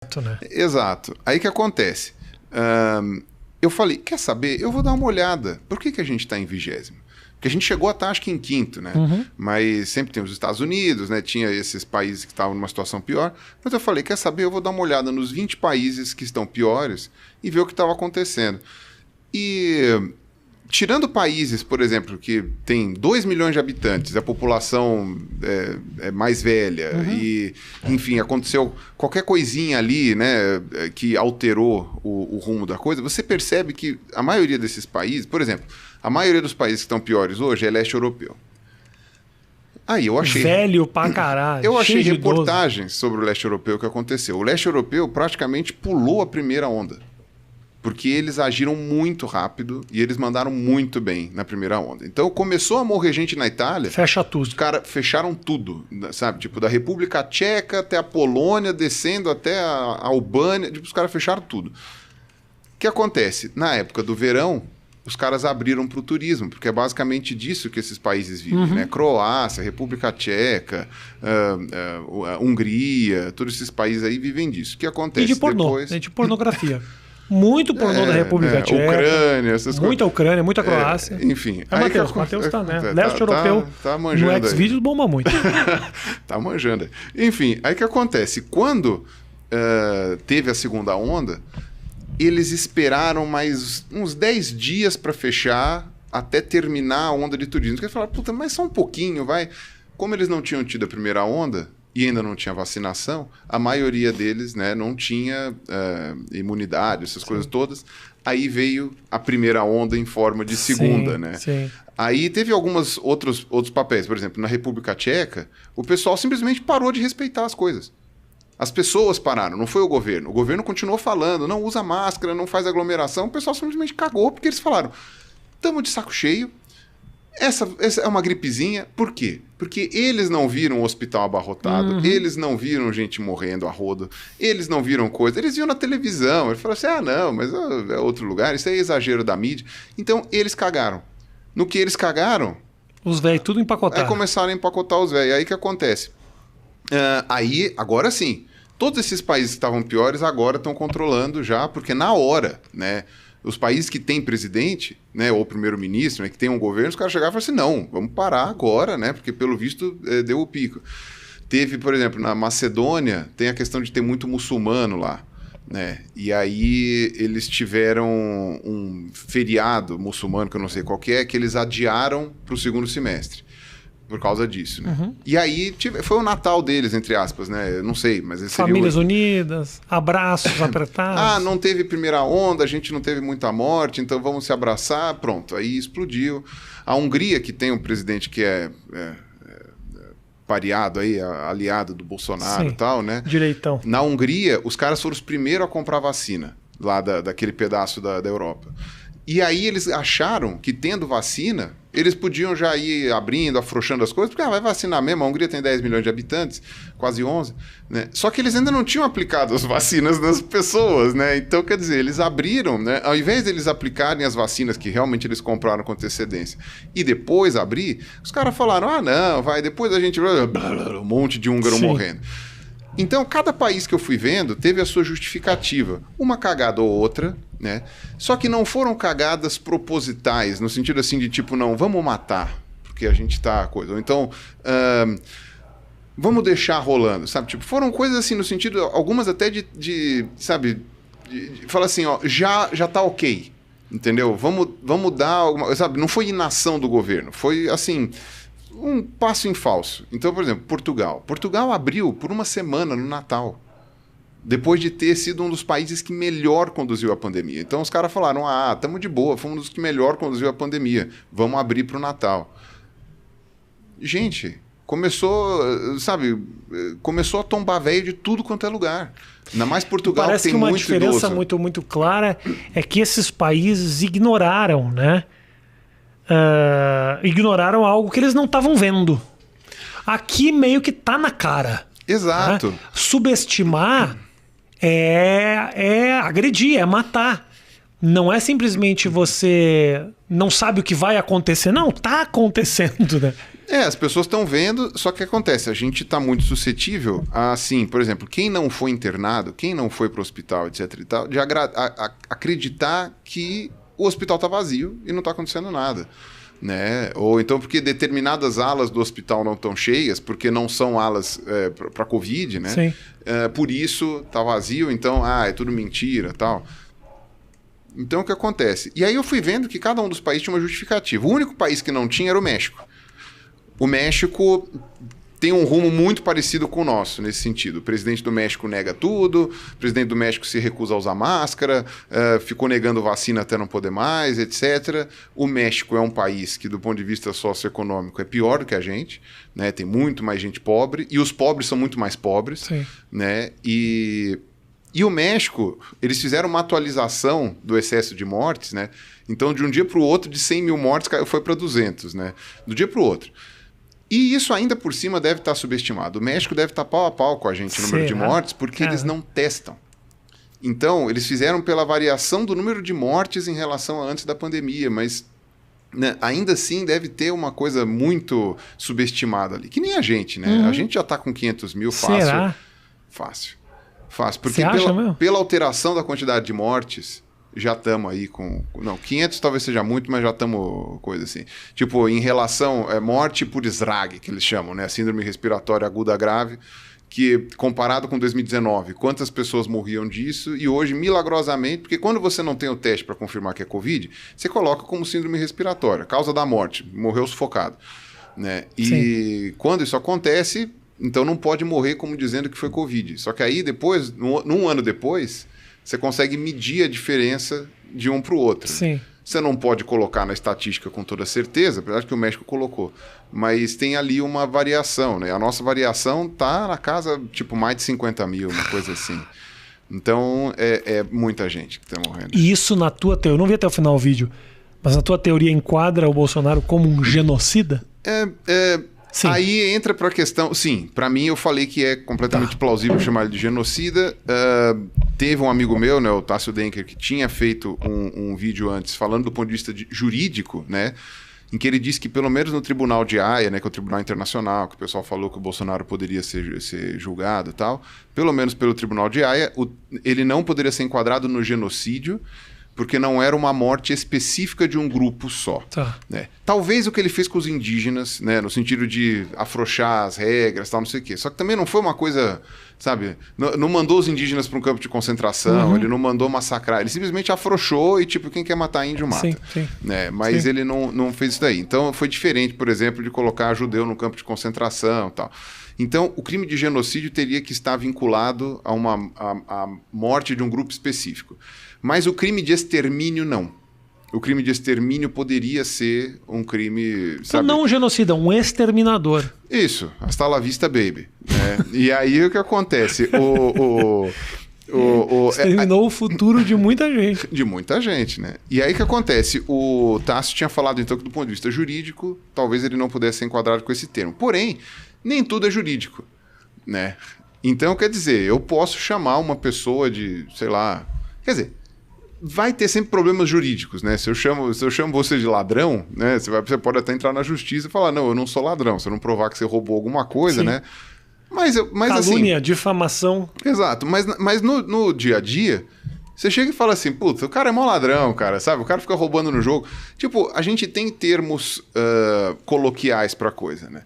né? Exato. Aí que acontece? Eu falei, quer saber? Eu vou dar uma olhada. Por que a gente está em 20º? Porque a gente chegou a estar, acho que em 5º, né? Mas sempre tem os Estados Unidos, né? Tinha esses países que estavam numa situação pior. Mas eu falei, quer saber? Eu vou dar uma olhada nos 20 países que estão piores e ver o que estava acontecendo. E tirando países, por exemplo, que tem 2 milhões de habitantes, a população é mais velha e, enfim, aconteceu qualquer coisinha ali, né, que alterou o rumo da coisa, você percebe que a maioria desses países, por exemplo, a maioria dos países que estão piores hoje é leste europeu. Aí eu achei... Velho pra caralho. Eu achei cheio de idoso. reportagens sobre o leste europeu que aconteceu. O leste europeu praticamente pulou a primeira onda. Porque eles agiram muito rápido e eles mandaram muito bem na primeira onda. Então começou a morrer gente na Itália. Fecha tudo. Os caras fecharam tudo, sabe? Tipo, da República Tcheca até a Polônia, descendo até a Albânia. Tipo, os caras fecharam tudo. O que acontece? Na época do verão, os caras abriram para o turismo, porque é basicamente disso que esses países vivem, né? Croácia, República Tcheca, Hungria, todos esses países aí vivem disso. O que acontece? E de pornô, depois... de pornografia. Muito pornô da República Tcheca. Ucrânia, essas coisas. Muita Ucrânia, muita Croácia. Enfim. Matheus tá, né? Leste europeu, tá manjando no Xvideos bomba muito. Tá manjando. Enfim, aí que acontece? Quando teve a segunda onda, eles esperaram mais uns 10 dias para fechar até terminar a onda de turismo. Porque eles falaram, puta, mas só um pouquinho, vai. Como eles não tinham tido a primeira onda e ainda não tinha vacinação, a maioria deles, né, não tinha imunidade, essas coisas todas. Aí veio a primeira onda em forma de segunda, né? Sim. Aí teve alguns outros papéis. Por exemplo, na República Tcheca, o pessoal simplesmente parou de respeitar as coisas. As pessoas pararam, não foi o governo. O governo continuou falando, não usa máscara, não faz aglomeração. O pessoal simplesmente cagou, porque eles falaram, estamos de saco cheio, essa é uma gripezinha. Por quê? Porque eles não viram o hospital abarrotado, eles não viram gente morrendo a rodo, eles não viram coisa, eles viram na televisão. Eles falaram assim, não, mas é outro lugar, isso é exagero da mídia. Então, eles cagaram. No que eles cagaram... Os velhos tudo empacotaram. Aí começaram a empacotar os velhos. Aí o que acontece? Aí, agora sim, todos esses países que estavam piores agora estão controlando já, porque na hora, né? Os países que têm presidente, né, ou primeiro-ministro, né, que tem um governo, os caras chegaram e falaram assim, não, vamos parar agora, né, porque pelo visto deu o pico. Teve, por exemplo, na Macedônia, tem a questão de ter muito muçulmano lá, né, e aí eles tiveram um feriado muçulmano, que eu não sei qual que eles adiaram para o segundo semestre. Por causa disso, né? E aí foi o Natal deles, entre aspas, né? Eu não sei, mas... Famílias unidas, abraços apertados. Não teve primeira onda, a gente não teve muita morte, então vamos se abraçar. Pronto, aí explodiu. A Hungria, que tem um presidente que é pareado aí, aliado do Bolsonaro e tal, né? Direitão. Na Hungria, os caras foram os primeiros a comprar vacina, lá daquele pedaço da Europa. E aí eles acharam que, tendo vacina, eles podiam já ir abrindo, afrouxando as coisas, porque vai vacinar mesmo. A Hungria tem 10 milhões de habitantes, quase 11, né? Só que eles ainda não tinham aplicado as vacinas nas pessoas, né? Então, quer dizer, eles abriram, né? Ao invés de eles aplicarem as vacinas que realmente eles compraram com antecedência e depois abrir, os caras falaram, não, depois a gente... Um monte de húngaro morrendo. Então, cada país que eu fui vendo teve a sua justificativa. Uma cagada ou outra, né? Só que não foram cagadas propositais, no sentido assim de tipo, não, vamos matar, porque a gente tá... Ou então, vamos deixar rolando, sabe? Tipo, foram coisas assim, no sentido, algumas até sabe, fala assim, ó, já tá ok, entendeu? Vamos dar alguma... Sabe, não foi inação do governo, foi assim... um passo em falso. Então, por exemplo, Portugal. Portugal abriu por uma semana no Natal, depois de ter sido um dos países que melhor conduziu a pandemia. Então, os caras falaram, estamos de boa, fomos um dos que melhor conduziu a pandemia, vamos abrir para o Natal. Gente, começou, sabe, começou a tombar velho de tudo quanto é lugar. Ainda mais Portugal, parece que tem muito idoso. Parece que uma diferença muito clara é que esses países ignoraram, né? Ignoraram algo que eles não estavam vendo. Aqui meio que tá na cara. Exato. Né? Subestimar é agredir, é matar. Não é simplesmente você não sabe o que vai acontecer. Não, tá acontecendo, né? As pessoas estão vendo, só que acontece, a gente está muito suscetível a, assim, por exemplo, quem não foi internado, quem não foi para o hospital, etc e tal, de acreditar que o hospital está vazio e não está acontecendo nada. Né? Ou então porque determinadas alas do hospital não estão cheias, porque não são alas para Covid, né? Sim. Por isso está vazio, então é tudo mentira, tal. Então o que acontece? E aí eu fui vendo que cada um dos países tinha uma justificativa. O único país que não tinha era o México. O México tem um rumo muito parecido com o nosso, nesse sentido. O presidente do México nega tudo, o presidente do México se recusa a usar máscara, ficou negando vacina até não poder mais, etc. O México é um país que, do ponto de vista socioeconômico, é pior do que a gente, né? Tem muito mais gente pobre, e os pobres são muito mais pobres. Sim. Né? E o México, eles fizeram uma atualização do excesso de mortes, né? Então, de um dia para o outro, de 100 mil mortes, foi para 200, né? Do dia para o outro. E isso ainda por cima deve estar subestimado. O México deve estar pau a pau com a gente no número de mortes, porque eles não testam. Então, eles fizeram pela variação do número de mortes em relação a antes da pandemia, mas né, ainda assim deve ter uma coisa muito subestimada ali. Que nem a gente, né? A gente já está com 500 mil fácil. Será? Fácil. Porque pela alteração da quantidade de mortes, já estamos aí com... Não, 500 talvez seja muito, mas já estamos coisa assim. Tipo, em relação... morte por SRAG, que eles chamam, né? Síndrome respiratória aguda grave, que comparado com 2019, quantas pessoas morriam disso, e hoje, milagrosamente, porque quando você não tem o teste para confirmar que é Covid, você coloca como síndrome respiratória, causa da morte, morreu sufocado. Né? E quando isso acontece, então não pode morrer como dizendo que foi Covid. Só que aí depois, num ano depois, você consegue medir a diferença de um para o outro. Sim. Você não pode colocar na estatística com toda certeza, apesar que o México colocou, mas tem ali uma variação, né? A nossa variação está na casa, tipo, mais de 50 mil, uma coisa assim. Então, é muita gente que está morrendo. E isso na tua teoria, eu não vi até o final o vídeo, mas na tua teoria enquadra o Bolsonaro como um genocida? Sim. Aí entra para a questão... Sim, para mim eu falei que é completamente plausível chamar ele de genocida. Teve um amigo meu, né, o Tássio Denker, que tinha feito um vídeo antes falando do ponto de vista jurídico, né, em que ele disse que pelo menos no Tribunal de Haia, né, que é o Tribunal Internacional, que o pessoal falou que o Bolsonaro poderia ser julgado e tal, pelo menos pelo Tribunal de Haia, ele não poderia ser enquadrado no genocídio, porque não era uma morte específica de um grupo só. Tá. Né? Talvez o que ele fez com os indígenas, né, no sentido de afrouxar as regras, tal, não sei o quê. Só que também não foi uma coisa, sabe, não mandou os indígenas para um campo de concentração, ele não mandou massacrar, ele simplesmente afrouxou e, tipo, quem quer matar índio mata. Sim, sim. Né? Mas ele não fez isso daí. Então foi diferente, por exemplo, de colocar judeu no campo de concentração e tal. Então, o crime de genocídio teria que estar vinculado a morte de um grupo específico. Mas o crime de extermínio, não. O crime de extermínio poderia ser um crime... Então, não um genocida, um exterminador. Isso, hasta la vista, baby. Né? E aí o que acontece? Exterminou o futuro de muita gente. De muita gente, né? E aí o que acontece? O Tássio tinha falado, então, que do ponto de vista jurídico, talvez ele não pudesse ser enquadrado com esse termo. Porém, nem tudo é jurídico, né? Então, quer dizer, eu posso chamar uma pessoa de, sei lá... Quer dizer, vai ter sempre problemas jurídicos, né? Se eu chamo você de ladrão, né? Você pode até entrar na justiça e falar, não, eu não sou ladrão. Se eu não provar que você roubou alguma coisa, né? Mas calúnia, assim, difamação. Exato, mas no dia a dia, você chega e fala assim, puta, o cara é mó ladrão, cara, sabe? O cara fica roubando no jogo. Tipo, a gente tem termos coloquiais pra coisa, né?